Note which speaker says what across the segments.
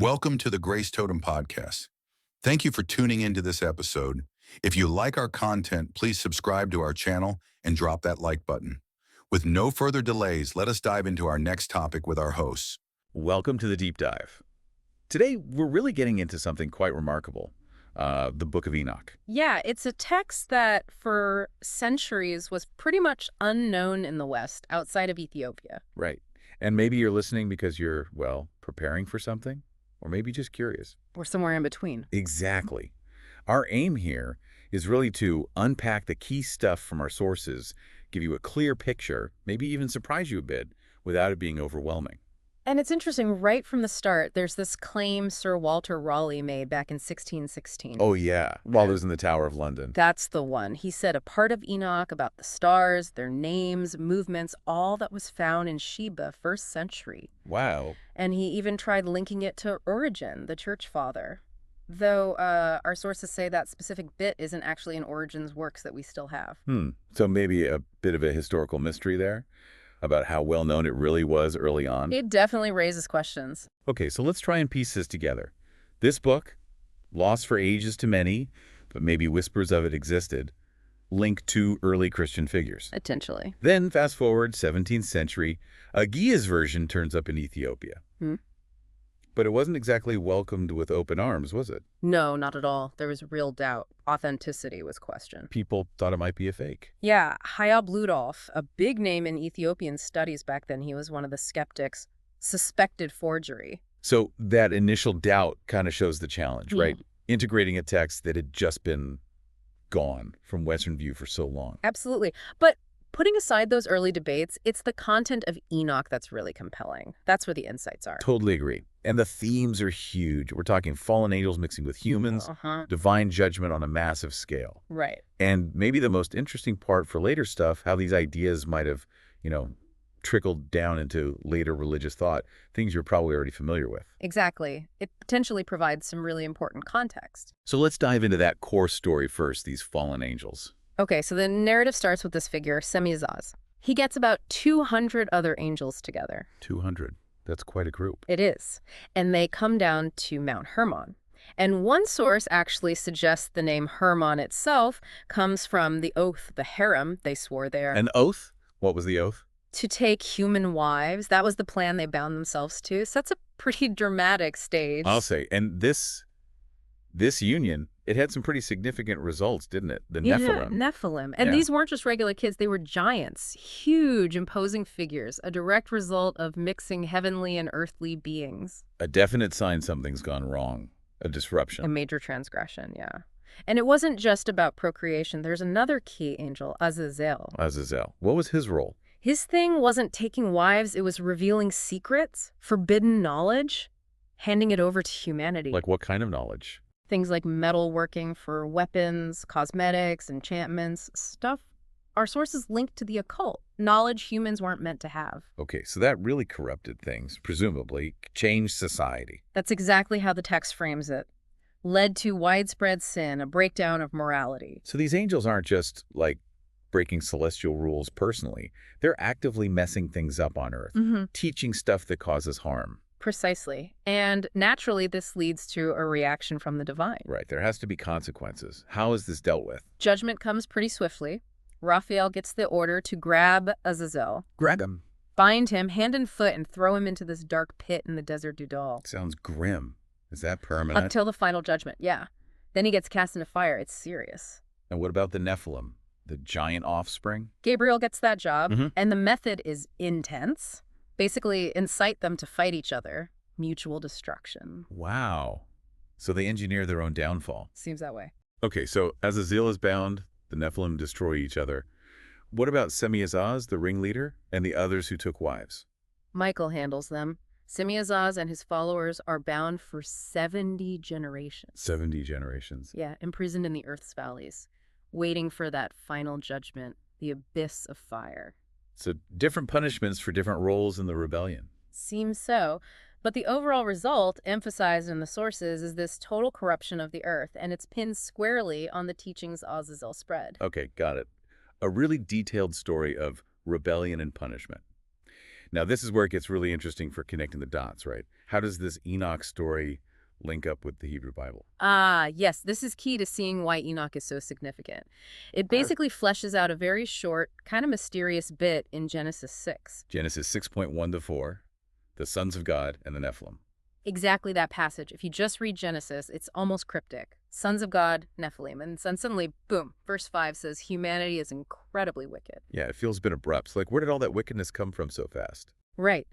Speaker 1: Welcome to the Grace Totem podcast. Thank you for tuning into this episode. If you like our content, please subscribe to our channel and drop that like button. With no further delays, let us dive into our next topic with our hosts.
Speaker 2: Welcome to the deep dive. Today, we're really getting into something quite remarkable, the Book of Enoch.
Speaker 3: Yeah, it's a text that for centuries was pretty much unknown in the West outside of Ethiopia.
Speaker 2: Right. And maybe you're listening because you're, well, preparing for something, or maybe just curious.
Speaker 3: Or somewhere in between.
Speaker 2: Exactly. Our aim here is really to unpack the key stuff from our sources, give you a clear picture, maybe even surprise you a bit without it being overwhelming.
Speaker 3: And it's interesting, right from the start, there's this claim Sir Walter Raleigh made back in 1616.
Speaker 2: Oh, yeah, while it was in the Tower of London.
Speaker 3: That's the one. He said a part of Enoch about the stars, their names, movements, all that was found in Sheba, 1st century.
Speaker 2: Wow.
Speaker 3: And he even tried linking it to Origen, the church father. Though our sources say that specific bit isn't actually in Origen's works that we still have.
Speaker 2: So maybe a bit of a historical mystery there about how well known it really was early on.
Speaker 3: It definitely raises questions.
Speaker 2: Okay, so let's try and piece this together. This book, lost for ages to many, but maybe whispers of it existed, linked to early Christian figures.
Speaker 3: Potentially.
Speaker 2: Then, fast forward, 17th century, Agia's version turns up in Ethiopia. But it wasn't exactly welcomed with open arms, was it?
Speaker 3: No, not at all. There was real doubt. Authenticity was questioned.
Speaker 2: People thought it might be a fake.
Speaker 3: Yeah, Hayab Ludolf, a big name in Ethiopian studies back then, he was one of the skeptics, suspected forgery.
Speaker 2: So that initial doubt kind of shows the challenge, right? Integrating a text that had just been gone from Western view for so long.
Speaker 3: Absolutely. But putting aside those early debates, it's the content of Enoch that's really compelling. That's where the insights are.
Speaker 2: Totally agree. And the themes are huge. We're talking fallen angels mixing with humans, divine judgment on a massive scale.
Speaker 3: Right.
Speaker 2: And maybe the most interesting part for later stuff, how these ideas might have, trickled down into later religious thought, things you're probably already familiar with.
Speaker 3: Exactly. It potentially provides some really important context.
Speaker 2: So let's dive into that core story first, these fallen angels.
Speaker 3: Okay, so the narrative starts with this figure, Semizaz. He gets about 200 other angels together.
Speaker 2: 200. That's quite a group.
Speaker 3: It is. And they come down to Mount Hermon. And one source actually suggests the name Hermon itself comes from the oath, the harem they swore there.
Speaker 2: An oath? What was the oath?
Speaker 3: To take human wives. That was the plan they bound themselves to. So that's a pretty dramatic stage.
Speaker 2: I'll say. And this union, it had some pretty significant results, didn't it? The Nephilim.
Speaker 3: Nephilim. And these weren't just regular kids. They were giants, huge, imposing figures, a direct result of mixing heavenly and earthly beings.
Speaker 2: A definite sign something's gone wrong, a disruption.
Speaker 3: A major transgression, yeah. And it wasn't just about procreation. There's another key angel, Azazel.
Speaker 2: Azazel. What was his role?
Speaker 3: His thing wasn't taking wives. It was revealing secrets, forbidden knowledge, handing it over to humanity.
Speaker 2: Like what kind of knowledge?
Speaker 3: Things like metalworking for weapons, cosmetics, enchantments, stuff our sources linked to the occult, knowledge humans weren't meant to have.
Speaker 2: Okay, so that really corrupted things, presumably changed society.
Speaker 3: That's exactly how the text frames it. Led to widespread sin, a breakdown of morality.
Speaker 2: So these angels aren't just, like, breaking celestial rules personally. They're actively messing things up on Earth, teaching stuff that causes harm.
Speaker 3: Precisely. And naturally, this leads to a reaction from the divine.
Speaker 2: Right. There has to be consequences. How is this dealt with?
Speaker 3: Judgment comes pretty swiftly. Raphael gets the order to grab Azazel.
Speaker 2: Grab him.
Speaker 3: Bind him hand and foot and throw him into this dark pit in the desert Dudal.
Speaker 2: Sounds grim. Is that permanent?
Speaker 3: Up till the final judgment, yeah. Then he gets cast into fire. It's serious.
Speaker 2: And what about the Nephilim, the giant offspring?
Speaker 3: Gabriel gets that job, and the method is intense. Basically, incite them to fight each other. Mutual destruction.
Speaker 2: Wow. So they engineer their own downfall.
Speaker 3: Seems that way.
Speaker 2: Okay, so Azazel is bound, the Nephilim destroy each other. What about Semizaz, the ringleader, and the others who took wives?
Speaker 3: Michael handles them. Semizaz and his followers are bound for 70 generations.
Speaker 2: 70 generations.
Speaker 3: Yeah, imprisoned in the Earth's valleys, waiting for that final judgment, the abyss of fire.
Speaker 2: So different punishments for different roles in the rebellion.
Speaker 3: Seems so. But the overall result, emphasized in the sources, is this total corruption of the earth, and it's pinned squarely on the teachings Azazel spread.
Speaker 2: Okay, got it. A really detailed story of rebellion and punishment. Now, this is where it gets really interesting for connecting the dots, right? How does this Enoch story link up with the Hebrew Bible?
Speaker 3: Yes, this is key to seeing why Enoch is so significant. It basically fleshes out a very short, kind of mysterious bit in Genesis 6.
Speaker 2: Genesis 6.1 to 4, the sons of God and the Nephilim.
Speaker 3: Exactly that passage. If you just read Genesis, it's almost cryptic. Sons of God, Nephilim. And then suddenly, boom, verse 5 says humanity is incredibly wicked.
Speaker 2: Yeah, it feels a bit abrupt. So, like, where did all that wickedness come from so fast?
Speaker 3: Right.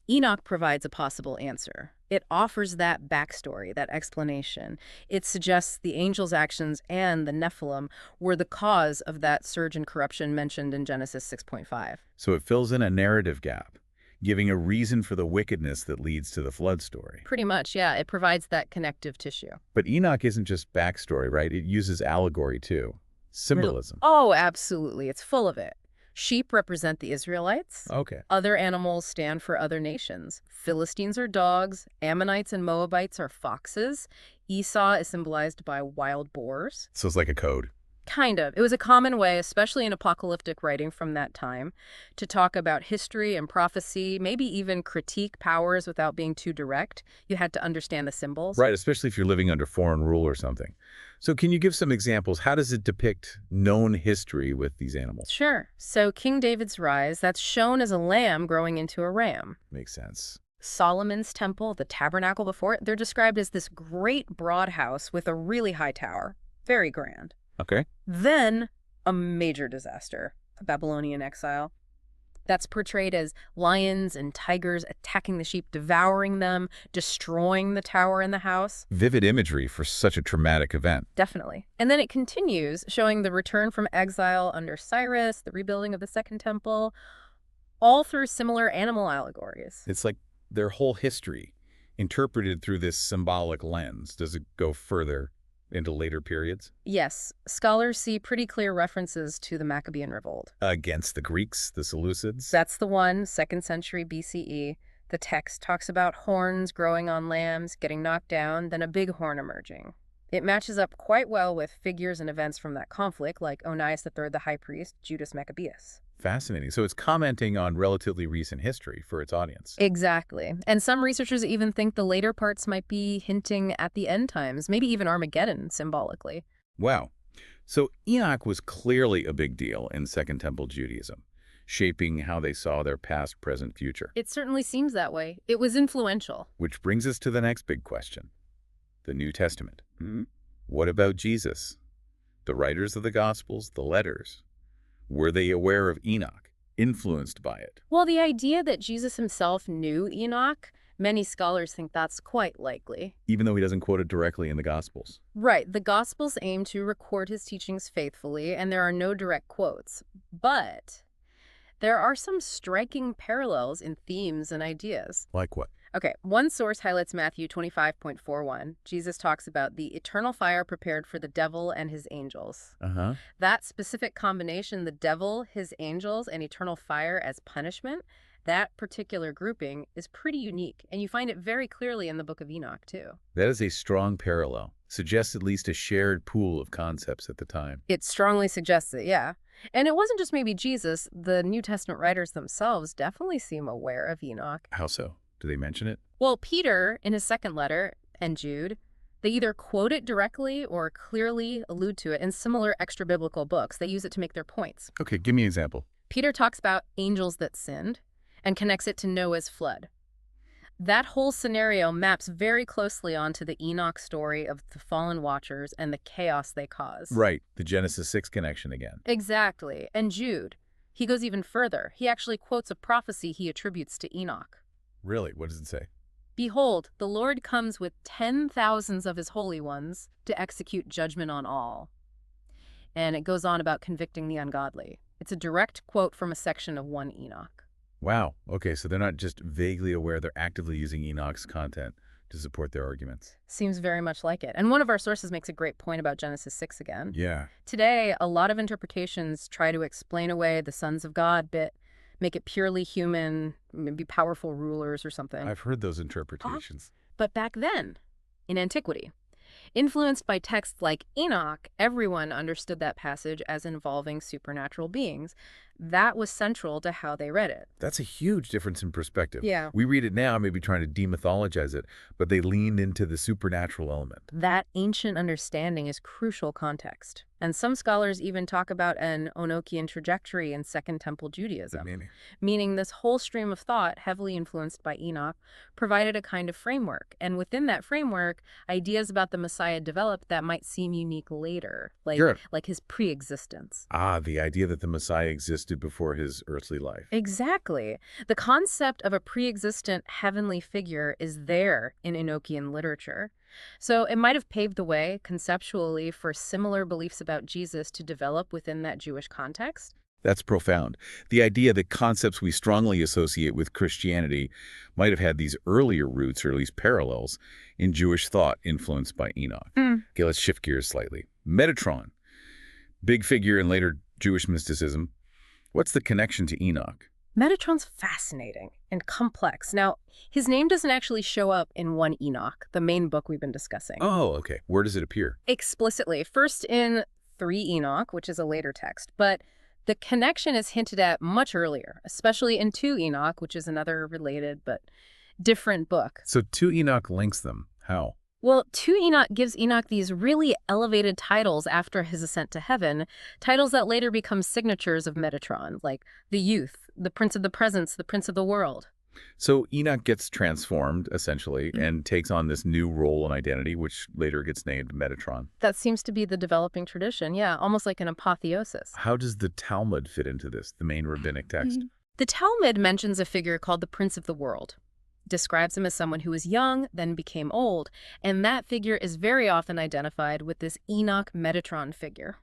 Speaker 3: Enoch provides a possible answer. It offers that backstory, that explanation. It suggests the angels' actions and the Nephilim were the cause of that surge in corruption mentioned in Genesis 6.5.
Speaker 2: So it fills in a narrative gap, giving a reason for the wickedness that leads to the flood story.
Speaker 3: Pretty much, yeah. It provides that connective tissue.
Speaker 2: But Enoch isn't just backstory, right? It uses allegory, too. Symbolism.
Speaker 3: Oh, absolutely. It's full of it. Sheep represent the Israelites.
Speaker 2: Okay.
Speaker 3: Other animals stand for other nations. Philistines are dogs. Ammonites and Moabites are foxes. Esau is symbolized by wild boars.
Speaker 2: So it's like a code.
Speaker 3: Kind of. It was a common way, especially in apocalyptic writing from that time, to talk about history and prophecy, maybe even critique powers without being too direct. You had to understand the symbols.
Speaker 2: Right, especially if you're living under foreign rule or something. So can you give some examples? How does it depict known history with these animals?
Speaker 3: Sure. So King David's rise, that's shown as a lamb growing into a ram.
Speaker 2: Makes sense.
Speaker 3: Solomon's temple, the tabernacle before it, they're described as this great broad house with a really high tower. Very grand.
Speaker 2: Okay.
Speaker 3: Then a major disaster, a Babylonian exile. That's portrayed as lions and tigers attacking the sheep, devouring them, destroying the tower and the house.
Speaker 2: Vivid imagery for such a traumatic event.
Speaker 3: Definitely. And then it continues, showing the return from exile under Cyrus, the rebuilding of the Second Temple, all through similar animal allegories.
Speaker 2: It's like their whole history interpreted through this symbolic lens. Does it go further into later periods?
Speaker 3: Yes, scholars see pretty clear references to the Maccabean revolt.
Speaker 2: Against the Greeks, the Seleucids?
Speaker 3: That's the one, 2nd century BCE. The text talks about horns growing on lambs, getting knocked down, then a big horn emerging. It matches up quite well with figures and events from that conflict, like Onias III, the high priest, Judas Maccabeus.
Speaker 2: Fascinating. So it's commenting on relatively recent history for its audience.
Speaker 3: Exactly. And some researchers even think the later parts might be hinting at the end times, maybe even Armageddon symbolically.
Speaker 2: Wow. So Enoch was clearly a big deal in Second Temple Judaism, shaping how they saw their past, present, future.
Speaker 3: It certainly seems that way. It was influential.
Speaker 2: Which brings us to the next big question. The New Testament. What about Jesus? The writers of the Gospels, the letters. Were they aware of Enoch, influenced by it?
Speaker 3: Well, the idea that Jesus himself knew Enoch, many scholars think that's quite likely.
Speaker 2: Even though he doesn't quote it directly in the Gospels.
Speaker 3: Right. The Gospels aim to record his teachings faithfully, and there are no direct quotes. But there are some striking parallels in themes and ideas.
Speaker 2: Like what?
Speaker 3: Okay, one source highlights Matthew 25.41. Jesus talks about the eternal fire prepared for the devil and his angels. That specific combination, the devil, his angels, and eternal fire as punishment, that particular grouping is pretty unique, and you find it very clearly in the Book of Enoch, too.
Speaker 2: That is a strong parallel. Suggests at least a shared pool of concepts at the time.
Speaker 3: It strongly suggests it, yeah. And it wasn't just maybe Jesus. The New Testament writers themselves definitely seem aware of Enoch.
Speaker 2: How so? Do they mention it?
Speaker 3: Well, Peter, in his second letter, and Jude, they either quote it directly or clearly allude to it in similar extra-biblical books. They use it to make their points.
Speaker 2: Okay, give me an example.
Speaker 3: Peter talks about angels that sinned and connects it to Noah's flood. That whole scenario maps very closely onto the Enoch story of the fallen watchers and the chaos they cause.
Speaker 2: Right, the Genesis 6 connection again.
Speaker 3: Exactly. And Jude, he goes even further. He actually quotes a prophecy he attributes to Enoch.
Speaker 2: Really? What does it say?
Speaker 3: Behold, the Lord comes with 10,000s of his holy ones to execute judgment on all. And it goes on about convicting the ungodly. It's a direct quote from a section of 1 Enoch.
Speaker 2: Wow. Okay, so they're not just vaguely aware, they're actively using Enoch's content to support their arguments.
Speaker 3: Seems very much like it. And one of our sources makes a great point about Genesis 6 again.
Speaker 2: Yeah.
Speaker 3: Today, a lot of interpretations try to explain away the sons of God bit, make it purely human, maybe powerful rulers or something.
Speaker 2: I've heard those interpretations.
Speaker 3: But back then, in antiquity, Influenced by texts like Enoch, everyone understood that passage as involving supernatural beings. That was central to how they read it.
Speaker 2: That's a huge difference in perspective.
Speaker 3: Yeah.
Speaker 2: We read it now, maybe trying to demythologize it, but they leaned into the supernatural element.
Speaker 3: That ancient understanding is crucial context. And some scholars even talk about an Enochian trajectory in Second Temple Judaism, meaning this whole stream of thought, heavily influenced by Enoch, provided a kind of framework. And within that framework, ideas about the Messiah developed that might seem unique later, like his pre-existence.
Speaker 2: Ah, the idea that the Messiah existed before his earthly life.
Speaker 3: Exactly. The concept of a pre-existent heavenly figure is there in Enochian literature. So it might have paved the way, conceptually, for similar beliefs about Jesus to develop within that Jewish context.
Speaker 2: That's profound. The idea that concepts we strongly associate with Christianity might have had these earlier roots, or at least parallels, in Jewish thought influenced by Enoch. Okay, let's shift gears slightly. Metatron, big figure in later Jewish mysticism. What's the connection to Enoch?
Speaker 3: Metatron's fascinating and complex. Now, his name doesn't actually show up in 1 Enoch, the main book we've been discussing.
Speaker 2: Oh, okay. Where does it appear?
Speaker 3: Explicitly. First in 3 Enoch, which is a later text, but the connection is hinted at much earlier, especially in 2 Enoch, which is another related but different book.
Speaker 2: So 2 Enoch links them. How?
Speaker 3: Well, 2 Enoch gives Enoch these really elevated titles after his ascent to heaven, titles that later become signatures of Metatron, like the Youth, the Prince of the Presence, the Prince of the World.
Speaker 2: So Enoch gets transformed, essentially, and takes on this new role and identity, which later gets named Metatron.
Speaker 3: That seems to be the developing tradition, yeah, almost like an apotheosis.
Speaker 2: How does the Talmud fit into this, the main rabbinic text?
Speaker 3: The Talmud mentions a figure called the Prince of the World, describes him as someone who was young, then became old, and that figure is very often identified with this Enoch Metatron figure.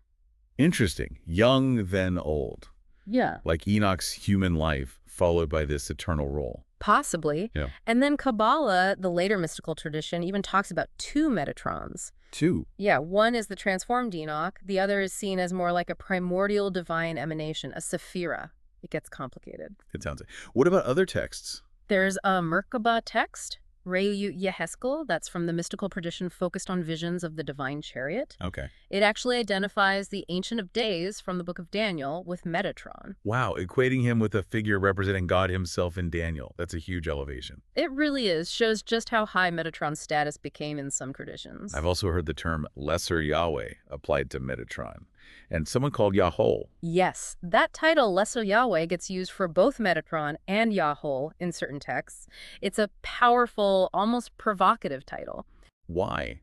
Speaker 2: Interesting. Young, then old.
Speaker 3: Yeah.
Speaker 2: Like Enoch's human life, followed by this eternal role.
Speaker 3: Possibly.
Speaker 2: Yeah.
Speaker 3: And then Kabbalah, the later mystical tradition, even talks about 2 Metatrons.
Speaker 2: 2?
Speaker 3: Yeah, one is the transformed Enoch. The other is seen as more like a primordial divine emanation, a sephira. It gets complicated.
Speaker 2: It sounds like. What about other texts?
Speaker 3: There's a Merkabah text, YHWH, that's from the mystical tradition focused on visions of the divine chariot.
Speaker 2: Okay.
Speaker 3: It actually identifies the Ancient of Days from the Book of Daniel with Metatron.
Speaker 2: Wow, equating him with a figure representing God himself in Daniel. That's a huge elevation.
Speaker 3: It really is. Shows just how high Metatron's status became in some traditions.
Speaker 2: I've also heard the term Lesser Yahweh applied to Metatron. And someone called Yahweh.
Speaker 3: Yes, that title, Lesser Yahweh, gets used for both Metatron and Yahweh in certain texts. It's a powerful, almost provocative title.
Speaker 2: Why?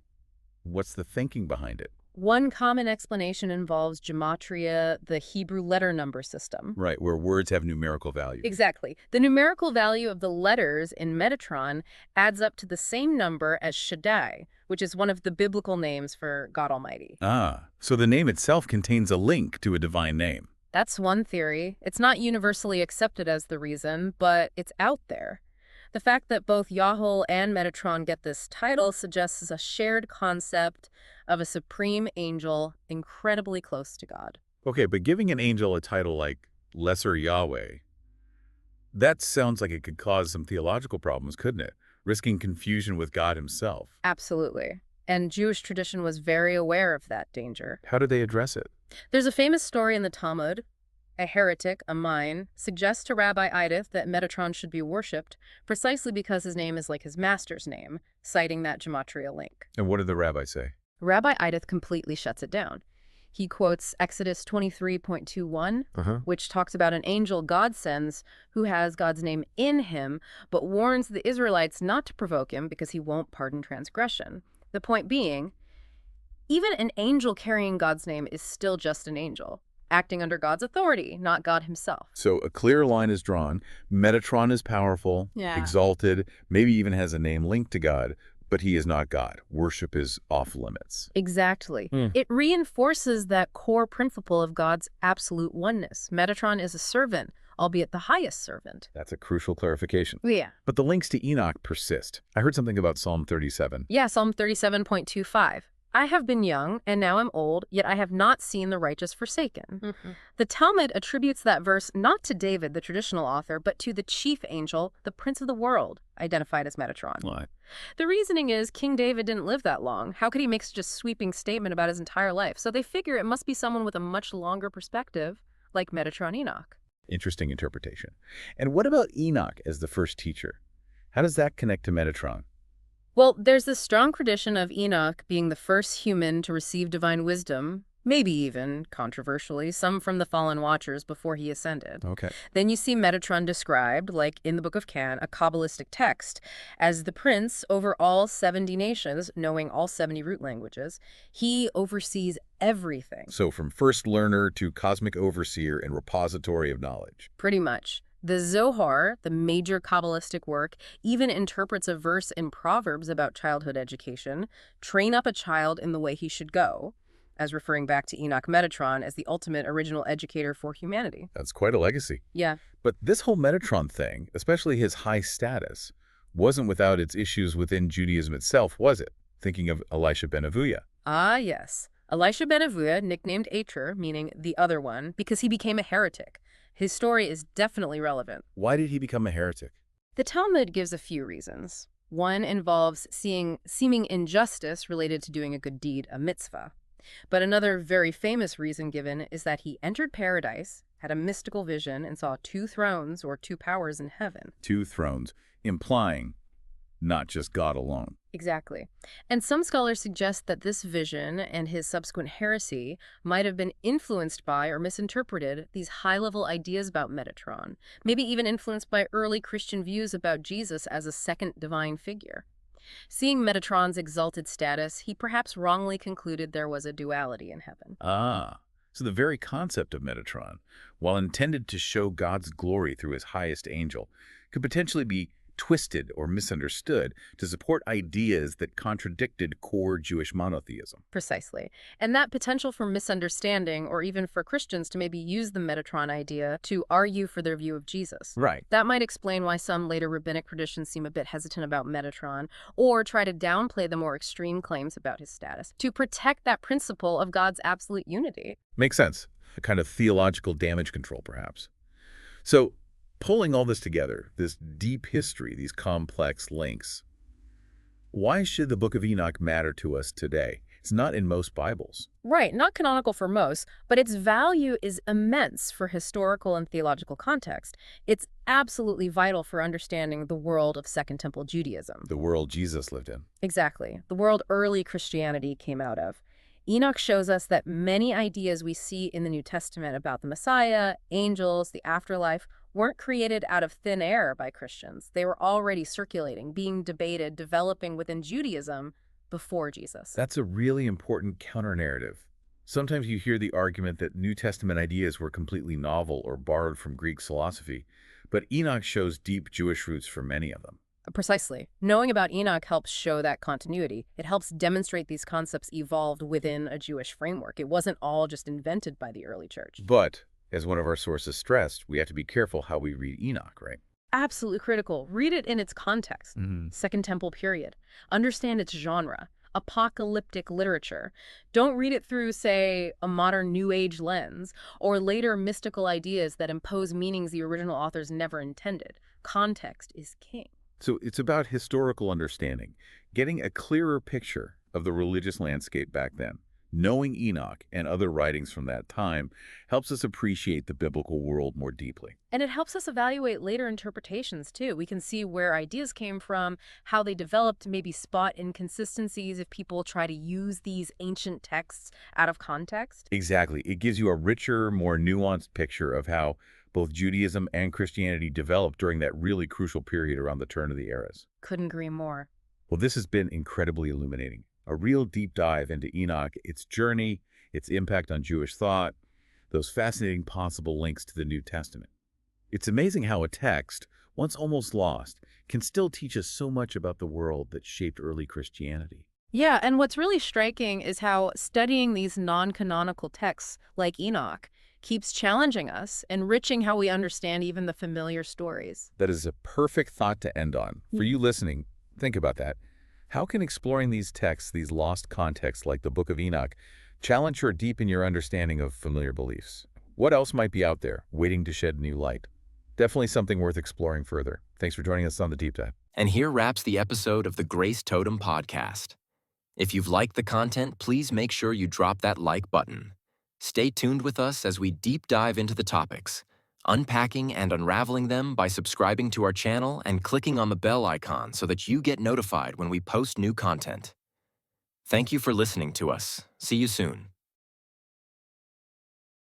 Speaker 2: What's the thinking behind it?
Speaker 3: One common explanation involves Gematria, the Hebrew letter number system.
Speaker 2: Right, where words have numerical value.
Speaker 3: Exactly. The numerical value of the letters in Metatron adds up to the same number as Shaddai, which is one of the biblical names for God Almighty.
Speaker 2: Ah, so the name itself contains a link to a divine name.
Speaker 3: That's one theory. It's not universally accepted as the reason, but it's out there. The fact that both Yahweh and Metatron get this title suggests a shared concept of a supreme angel incredibly close to God.
Speaker 2: Okay, but giving an angel a title like Lesser Yahweh, that sounds like it could cause some theological problems, couldn't it? Risking confusion with God himself.
Speaker 3: Absolutely. And Jewish tradition was very aware of that danger.
Speaker 2: How did they address it?
Speaker 3: There's a famous story in the Talmud. A heretic, a mine, suggests to Rabbi Idith that Metatron should be worshipped precisely because his name is like his master's name, citing that Gematria link.
Speaker 2: And what did the rabbi say?
Speaker 3: Rabbi Idith completely shuts it down. He quotes Exodus 23.21, which talks about an angel God sends who has God's name in him, but warns the Israelites not to provoke him because he won't pardon transgression. The point being, even an angel carrying God's name is still just an angel, acting under God's authority, not God himself.
Speaker 2: So a clear line is drawn. Metatron is powerful, exalted, maybe even has a name linked to God, but he is not God. Worship is off limits.
Speaker 3: Exactly. It reinforces that core principle of God's absolute oneness. Metatron is a servant, albeit the highest servant.
Speaker 2: That's a crucial clarification.
Speaker 3: Yeah.
Speaker 2: But the links to Enoch persist. I heard something about Psalm 37.
Speaker 3: Yeah, Psalm 37.25. I have been young, and now am old, yet I have not seen the righteous forsaken. The Talmud attributes that verse not to David, the traditional author, but to the chief angel, the Prince of the World, identified as Metatron.
Speaker 2: Why?
Speaker 3: The reasoning is King David didn't live that long. How could he make such a sweeping statement about his entire life? So they figure it must be someone with a much longer perspective, like Metatron Enoch.
Speaker 2: Interesting interpretation. And what about Enoch as the first teacher? How does that connect to Metatron?
Speaker 3: Well, there's this strong tradition of Enoch being the first human to receive divine wisdom, maybe even, controversially, some from the fallen watchers before he ascended.
Speaker 2: Okay.
Speaker 3: Then you see Metatron described, like in the Book of Can, a Kabbalistic text, as the prince over all 70 nations, knowing all 70 root languages. He oversees everything.
Speaker 2: So from first learner to cosmic overseer and repository of knowledge.
Speaker 3: Pretty much. The Zohar, the major Kabbalistic work, even interprets a verse in Proverbs about childhood education, train up a child in the way he should go, as referring back to Enoch Metatron as the ultimate original educator for humanity.
Speaker 2: That's quite a legacy.
Speaker 3: Yeah.
Speaker 2: But this whole Metatron thing, especially his high status, wasn't without its issues within Judaism itself, was it? Thinking of Elisha Benahuya.
Speaker 3: Ah, yes. Elisha Benahuya, nicknamed Acher, meaning the other one, because he became a heretic. His story is definitely relevant.
Speaker 2: Why did he become a heretic?
Speaker 3: The Talmud gives a few reasons. One involves seeing seeming injustice related to doing a good deed, a mitzvah. But another very famous reason given is that he entered paradise, had a mystical vision, and saw two thrones or two powers in heaven.
Speaker 2: Two thrones, implying not just God alone.
Speaker 3: Exactly. And some scholars suggest that this vision and his subsequent heresy might have been influenced by or misinterpreted these high-level ideas about Metatron, maybe even influenced by early Christian views about Jesus as a second divine figure. Seeing Metatron's exalted status, he perhaps wrongly concluded there was a duality in heaven.
Speaker 2: Ah, so the very concept of Metatron, while intended to show God's glory through his highest angel, could potentially be twisted or misunderstood to support ideas that contradicted core Jewish monotheism.
Speaker 3: Precisely. And that potential for misunderstanding, or even for Christians to maybe use the Metatron idea to argue for their view of Jesus.
Speaker 2: Right.
Speaker 3: That might explain why some later rabbinic traditions seem a bit hesitant about Metatron, or try to downplay the more extreme claims about his status, to protect that principle of God's absolute unity.
Speaker 2: Makes sense. A kind of theological damage control, perhaps. So, pulling all this together, this deep history, these complex links, why should the Book of Enoch matter to us today? It's not in most Bibles.
Speaker 3: Right, not canonical for most, but its value is immense for historical and theological context. It's absolutely vital for understanding the world of Second Temple Judaism.
Speaker 2: The world Jesus lived in.
Speaker 3: Exactly, the world early Christianity came out of. Enoch shows us that many ideas we see in the New Testament about the Messiah, angels, the afterlife, weren't created out of thin air by Christians. They were already circulating, being debated, developing within Judaism before Jesus.
Speaker 2: That's a really important counter-narrative. Sometimes you hear the argument that New Testament ideas were completely novel or borrowed from Greek philosophy, but Enoch shows deep Jewish roots for many of them.
Speaker 3: Precisely. Knowing about Enoch helps show that continuity. It helps demonstrate these concepts evolved within a Jewish framework. It wasn't all just invented by the early church.
Speaker 2: But, as one of our sources stressed, we have to be careful how we read Enoch, right?
Speaker 3: Absolutely critical. Read it in its context. Second Temple period. Understand its genre. Apocalyptic literature. Don't read it through, say, a modern New Age lens, or later mystical ideas that impose meanings the original authors never intended. Context is king.
Speaker 2: So it's about historical understanding, getting a clearer picture of the religious landscape back then. Knowing Enoch and other writings from that time helps us appreciate the biblical world more deeply.
Speaker 3: And it helps us evaluate later interpretations, too. We can see where ideas came from, how they developed, maybe spot inconsistencies if people try to use these ancient texts out of context.
Speaker 2: Exactly. It gives you a richer, more nuanced picture of how both Judaism and Christianity developed during that really crucial period around the turn of the eras.
Speaker 3: Couldn't agree more.
Speaker 2: Well, this has been incredibly illuminating. A real deep dive into Enoch, its journey, its impact on Jewish thought, those fascinating possible links to the New Testament. It's amazing how a text, once almost lost, can still teach us so much about the world that shaped early Christianity.
Speaker 3: Yeah, and what's really striking is how studying these non-canonical texts, like Enoch, keeps challenging us, enriching how we understand even the familiar stories.
Speaker 2: That is a perfect thought to end on. For you listening, think about that. How can exploring these texts, these lost contexts like the Book of Enoch, challenge or deepen your understanding of familiar beliefs? What else might be out there, waiting to shed new light? Definitely something worth exploring further. Thanks for joining us on The Deep Dive.
Speaker 4: And here wraps the episode of the Grace Totem podcast. If you've liked the content, please make sure you drop that like button. Stay tuned with us as we deep dive into the topics, unpacking and unraveling them by subscribing to our channel and clicking on the bell icon so that you get notified when we post new content. Thank you for listening to us. See you soon.